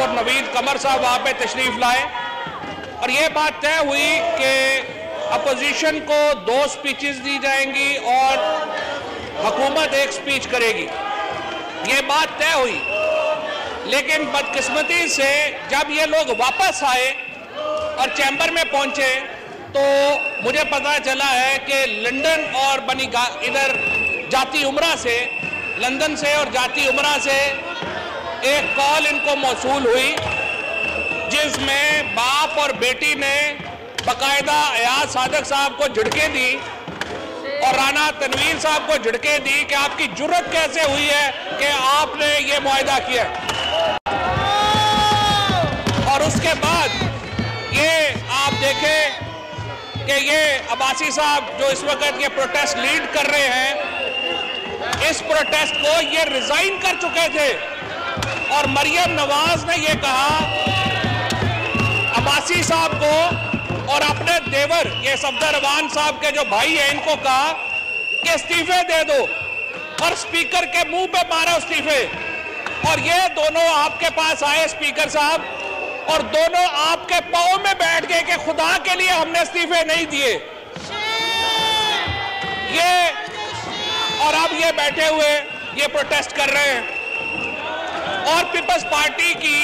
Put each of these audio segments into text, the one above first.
और नवीद कमर साहब वहाँ पे तशरीफ लाए और ये बात तय हुई कि अपोजिशन को 2 स्पीचेस दी जाएंगी और हुकूमत 1 स्पीच करेगी। ये बात तय हुई, लेकिन बदकिस्मती से जब ये लोग वापस आए और चैम्बर में पहुंचे तो मुझे पता चला है कि लंदन और इधर जाती उमरा से, लंदन से और जाती उमरा से एक कॉल इनको मौसूल हुई जिसमें बाप और बेटी ने बाकायदा अयाज सादक साहब को झिड़के दी और राना तनवीर साहब को झिड़के दी कि आपकी जुर्रत कैसे हुई है कि आपने ये मुआहदा किया। और उसके बाद ये आप देखें कि ये अब्बासी साहब जो इस वक्त ये प्रोटेस्ट लीड कर रहे हैं, इस प्रोटेस्ट को ये रिजाइन कर चुके थे और मरियम नवाज ने ये कहा अब्बासी साहब को और अपने देवर ये सफदर रवान साहब के जो भाई हैं इनको कहा कि इस्तीफे दे दो और स्पीकर के मुंह पे मारा इस्तीफे। और ये दोनों आपके पास आए स्पीकर साहब और दोनों आपके पांव में बैठ गए कि खुदा के लिए हमने इस्तीफे नहीं दिए। ये और अब ये बैठे हुए ये प्रोटेस्ट कर रहे हैं। और पीपल्स पार्टी की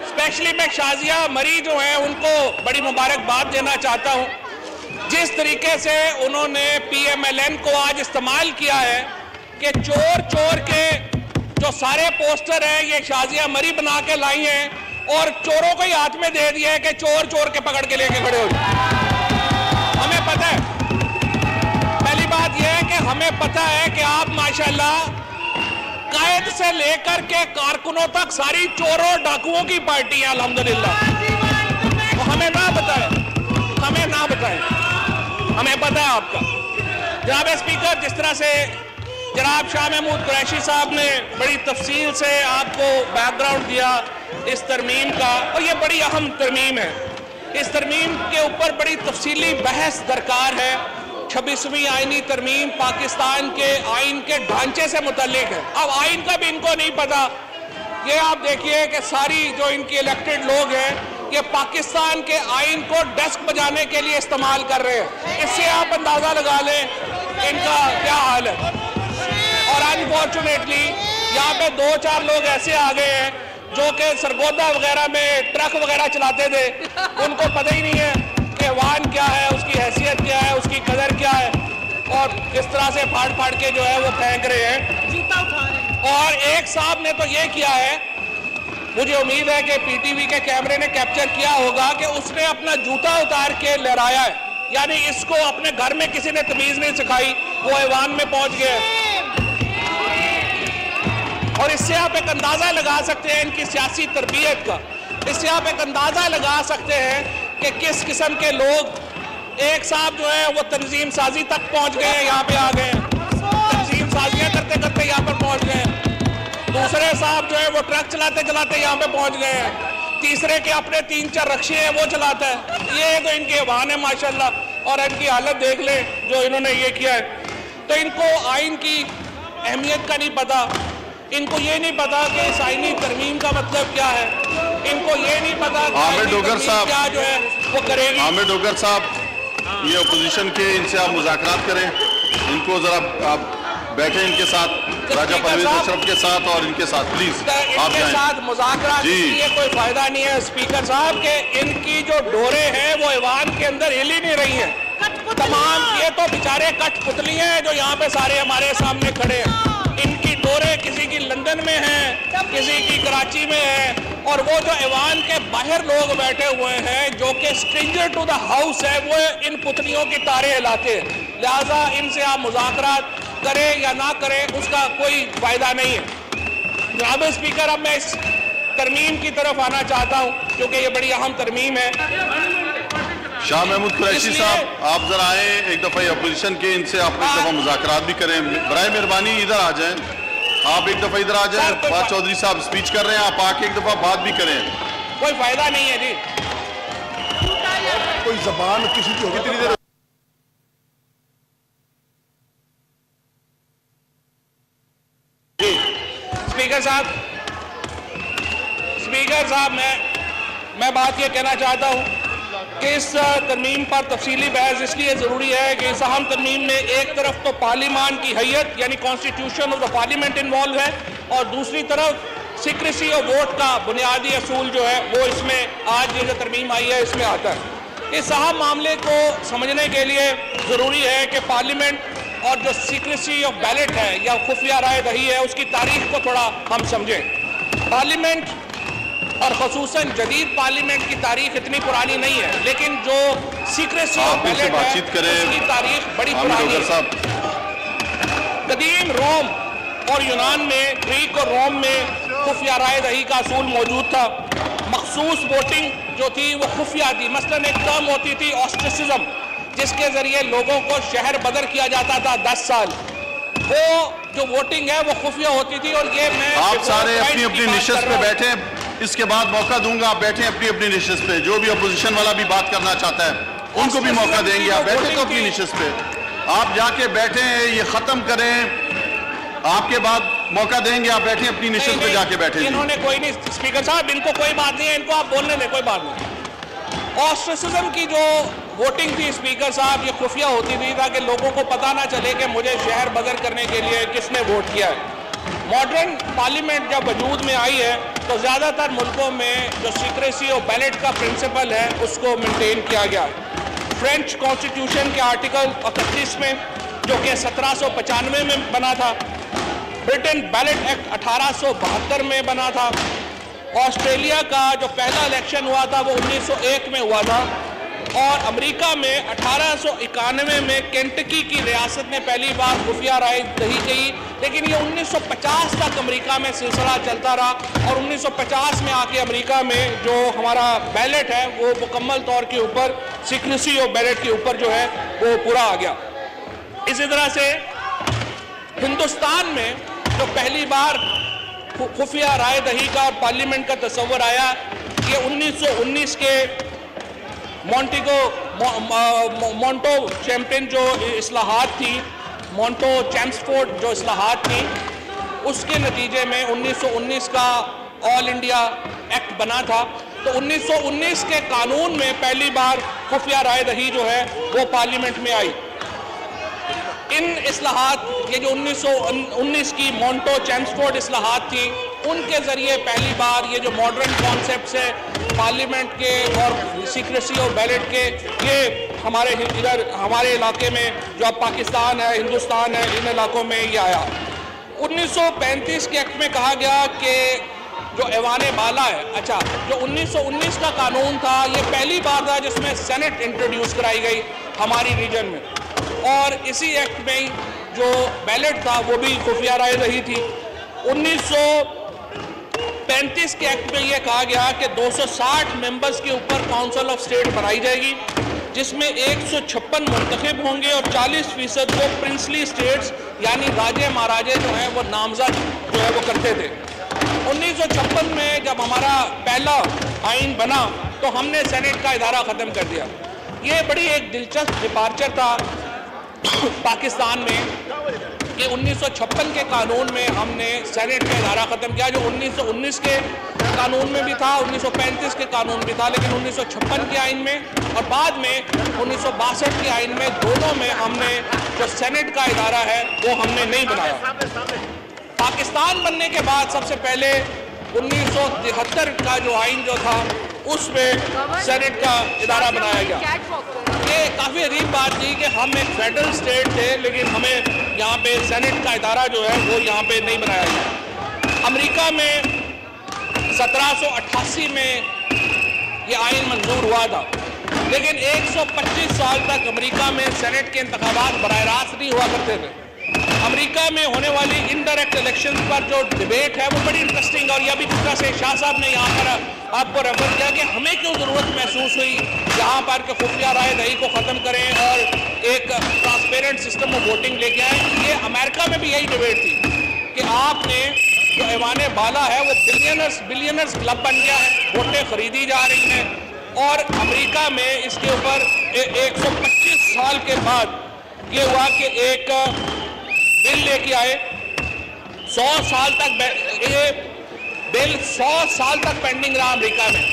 स्पेशली मैं शाजिया मरी जो है उनको बड़ी मुबारकबाद देना चाहता हूं, जिस तरीके से उन्होंने PMLN को आज इस्तेमाल किया है कि चोर चोर के जो सारे पोस्टर हैं ये शाजिया मरी बना के लाई हैं और चोरों को ही हाथ में दे दिया है कि चोर चोर के पकड़ के लेके खड़े हो जाए। हमें पता है, पहली बात यह है कि हमें पता है कि आप माशाल्लाह कायद से लेकर के कारकुनों तक सारी चोरों डाकुओं की पार्टी है अल्हम्दुलिल्लाह। तो हमें ना बताएं, हमें ना बताएं, हमें पता है आपका। जनाब स्पीकर, जिस तरह से जनाब शाह महमूद कुरैशी साहब ने बड़ी तफसील से आपको बैकग्राउंड दिया इस तरमीम का, और ये बड़ी अहम तरमीम है, इस तरमीम के ऊपर बड़ी तफसीली बहस दरकार है। 26वीं आईनी तरमीम पाकिस्तान के आइन के ढांचे से मुतल्लिक है। अब आइन का भी इनको नहीं पता। ये आप देखिए कि सारी जो इनकी इलेक्टेड लोग हैं ये पाकिस्तान के आइन को डेस्क बजाने के लिए इस्तेमाल कर रहे हैं। इससे आप अंदाजा लगा लें इनका क्या हाल है। और अनफॉर्चुनेटली यहाँ पे 2-4 लोग ऐसे आ गए हैं जो कि सरगोदा वगैरह में ट्रक वगैरह चलाते थे, उनको पता ही नहीं है कि वाहन क्या है, उसकी हैसियत क्या है, उसकी कदर क्या है, और इस तरह से फाड़ फाड़ के जो है वो फेंक रहे हैं, जूता उठा रहे हैं। और एक साहब ने तो ये किया है, मुझे उम्मीद है कि PTV के कैमरे ने कैप्चर किया होगा कि उसने अपना जूता उतार के लहराया है, यानी इसको अपने घर में किसी ने तमीज नहीं सिखाई, वो ऐवान में पहुंच गए। और इससे आप एक अंदाजा लगा सकते हैं इनकी सियासी तरबियत का, इससे आप एक अंदाजा लगा सकते हैं कि किस किस्म के लोग। एक साहब जो है वो तंजीम साजी तक पहुंच गए हैं, यहाँ पे आ गए हैं, तंजीम साजियां करते करते यहाँ पर पहुंच गए हैं। दूसरे साहब जो है वो ट्रक चलाते चलाते यहाँ पे पहुंच गए हैं। तीसरे के अपने 3-4 रक्शे हैं वो चलाता है। ये तो इनके वाहन है माशाल्लाह, और इनकी हालत देख ले जो इन्होंने ये किया है। तो इनको आइन की अहमियत का नहीं पता, इनको ये नहीं पता कि इस आईनी तरमीम का मतलब क्या है, इनको ये नहीं पता आमिर डोगर साहब क्या जो है वो करेगी। आमिर डोगर साहब, ये अपोजिशन के इनसे आप मुज़ाकरात करें, इनको जरा आप बैठे इनके साथ, राजा परवेज अशरफ के साथ और इनके साथ प्लीज आप इनके साथ मुज़ाकरात ये कोई फायदा नहीं है स्पीकर साहब के। इनकी जो डोरे हैं वो ऐवान के अंदर हिल ही नहीं रही है तमाम। ये तो बेचारे कठपुतली हैं जो यहाँ पे सारे हमारे सामने खड़े हैं। इनकी डोरे किसी की लंदन में है, किसी की कराची में है, और वो जो ऐवान के बाहर लोग बैठे हुए हैं जो कि स्ट्रेंजर टू द हाउस है, वो इन पुतलियों की तारे हिलाते हैं। लिहाजा इनसे आप मुज़ाकरात करें या ना करें उसका कोई फायदा नहीं है। जनाब स्पीकर, अब मैं इस तरमीम की तरफ आना चाहता हूँ क्योंकि ये बड़ी अहम तरमीम है। शाह महमूद कुरैशी साहब, आप जरा आए एक दफा अपोजिशन के, इनसे आप एक दफा मुज़ाकरात भी करें, बराए मेहरबानी इधर आ जाएं, आप एक दफा इधर आ जाएं। फवाद चौधरी साहब स्पीच कर रहे हैं, आप आके एक दफा बात भी करें। कोई फायदा नहीं है जी, कोई जबान किसी की होगी, इतनी देर स्पीकर स्पीकर साहब, मैं बात ये कहना चाहता हूँ कि इस तरमीम पर तफसीली बहस इसलिए ज़रूरी है कि इस अहम तरमीम में एक तरफ तो पार्लिमान की हैयत यानी constitution of the parliament involve है और दूसरी तरफ सीक्रेसी और वोट का बुनियादी असूल जो है वो इसमें आज ये जो तरमीम आई है इसमें आता है। इस अहम मामले को समझने के लिए ज़रूरी है कि पार्लियामेंट और जो सीक्रेसी ऑफ बैलेट है या खुफिया राय दही है उसकी तारीख को थोड़ा हम समझें। पार्लियामेंट और ख़ुसूसन जदीद पार्लियामेंट की तारीख इतनी पुरानी नहीं है, लेकिन जो सीक्रेसी ऑफ बैलेट है उसकी तारीख बड़ी पुरानी है। कदीम रोम और यूनान में, ग्रीक और रोम में खुफिया राय दही का असूल मौजूद था। मखसूस वोटिंग जो थी वो खुफिया थी। मसलन एक टर्म होती थी ऑस्ट्रिसिज्म, जिसके जरिए लोगों को शहर बदर किया जाता था 10 साल। वो जो वोटिंग है वो खुफिया होती थी। और ये मैं आप सारे अपनी अपनी निशस्त पे बैठे, इसके बाद मौका दूंगा, आप बैठे अपनी अपनी निशस्त पे। जो भी अपोजिशन वाला भी बात करना चाहता है उनको भी मौका देंगे। आप बैठे तो अपनी निशस्त पे, आप जाके बैठे ये खत्म करें, आपके बाद मौका देंगे। आप बैठे अपनी निशस्त पे जाके बैठे। इन्होंने कोई नहीं, स्पीकर साहब इनको कोई बात नहीं है, इनको आप बोलने दें, कोई बात नहीं। ऑस्ट्रिसिज्म की जो वोटिंग थी स्पीकर साहब, ये खुफिया होती थी ताकि लोगों को पता ना चले कि मुझे शहर बदर करने के लिए किसने वोट किया है। मॉडर्न पार्लियामेंट जब वजूद में आई है तो ज़्यादातर मुल्कों में जो सीक्रेसी और बैलेट का प्रिंसिपल है उसको मेंटेन किया गया। फ्रेंच कॉन्स्टिट्यूशन के आर्टिकल 31 में जो कि 1795 में बना था, ब्रिटेन बैलेट एक्ट 1872 में बना था, ऑस्ट्रेलिया का जो पहला इलेक्शन हुआ था वो 1901 में हुआ था, और अमेरिका में 1891 में केंटकी की रियासत ने पहली बार खुफिया राय दही की। लेकिन ये 1950 तक अमेरिका में सिलसिला चलता रहा और 1950 में आके अमेरिका में जो हमारा बैलेट है वो मुकम्मल तौर के ऊपर सीक्रेसी और बैलेट के ऊपर जो है वो पूरा आ गया। इसी तरह से हिंदुस्तान में जो पहली बार खुफिया राय दही का और पार्लियामेंट का तस्वर आया, ये 1919 के मोंटो चैम्पियन जो इस्लाहात थी, मोंटो चैम्सफोर्ड जो इस्लाहात थी, उसके नतीजे में 1919 का ऑल इंडिया एक्ट बना था। तो 1919 के कानून में पहली बार खुफिया राय दही जो है वो पार्लियामेंट में आई। इन इस्लाहात, ये जो 1919 की मोंटो चैम्सफोर्ड इस्लाहात थी, उनके ज़रिए पहली बार ये जो मॉडर्न कॉन्सेप्ट्स है पार्लियामेंट के और सीक्रेसी और बैलेट के, ये हमारे इधर हमारे इलाके में जो अब पाकिस्तान है, हिंदुस्तान है, इन इलाकों में ये आया। 1935 के एक्ट में कहा गया कि जो ऐवान बाला है, अच्छा जो 1919 का कानून था ये पहली बार था जिसमें सेनेट इंट्रोड्यूस कराई गई हमारी रीजन में, और इसी एक्ट में जो बैलेट था वो भी खुफिया राय रही थी। 1935 के एक्ट में यह कहा गया कि 260 मेंबर्स के ऊपर काउंसिल ऑफ स्टेट बनाई जाएगी, जिसमें 156 मुंतखब होंगे और 40% को प्रिंसली स्टेट्स यानी राजे महाराजे जो हैं वो नामजद जो है वो करते थे। 1956 में जब हमारा पहला आइन बना तो हमने सेनेट का इदारा ख़त्म कर दिया। ये बड़ी एक दिलचस्प डिपार्चर था पाकिस्तान में कि 1956 के कानून में हमने सेनेट का इदारा ख़त्म किया, जो 1919 के कानून में भी था, 1935 के कानून भी था, लेकिन 1956 के आइन में और बाद में 1962 के आइन में, दोनों में हमने जो सेनेट का इदारा है वो हमने नहीं बनाया। पाकिस्तान बनने के बाद सबसे पहले 1973 का जो आइन जो था उसमें सेनेट का इदारा बनाया गया। ये काफ़ी अजीब बात थी कि हम एक फेडरल स्टेट थे लेकिन हमें यहाँ पे सेनेट का इदारा जो है वो यहाँ पे नहीं बनाया गया। अमेरिका में 1788 में ये आइन मंजूर हुआ था, लेकिन 125 साल तक अमेरिका में सेनेट के इंतखाबात बराह रास्त नहीं हुआ करते थे। अमेरिका में होने वाली इनडायरेक्ट इलेक्शन पर जो डिबेट है वो बड़ी इंटरेस्टिंग, और यह भी जिस तरह से शाह साहब ने यहाँ पर आपको रेफर किया कि हमें क्यों ज़रूरत महसूस हुई यहाँ पर कि खुफिया राय दही को ख़त्म करें और एक ट्रांसपेरेंट सिस्टम ऑफ वोटिंग लेके आए। ये अमेरिका में भी यही डिबेट थी कि आपने जो ऐवान बाला है वो बिलियनर्स क्लब बन गया है, वोटें खरीदी जा रही हैं, और अमेरिका में इसके ऊपर 125 साल के बाद ये हुआ कि एक बिल लेके आए। 100 साल तक ये बिल 100 साल तक पेंडिंग रहा अमेरिका में,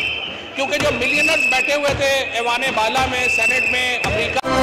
क्योंकि जो मिलियनर्स बैठे हुए थे ऐवान बाला में, सेनेट में, अमेरिका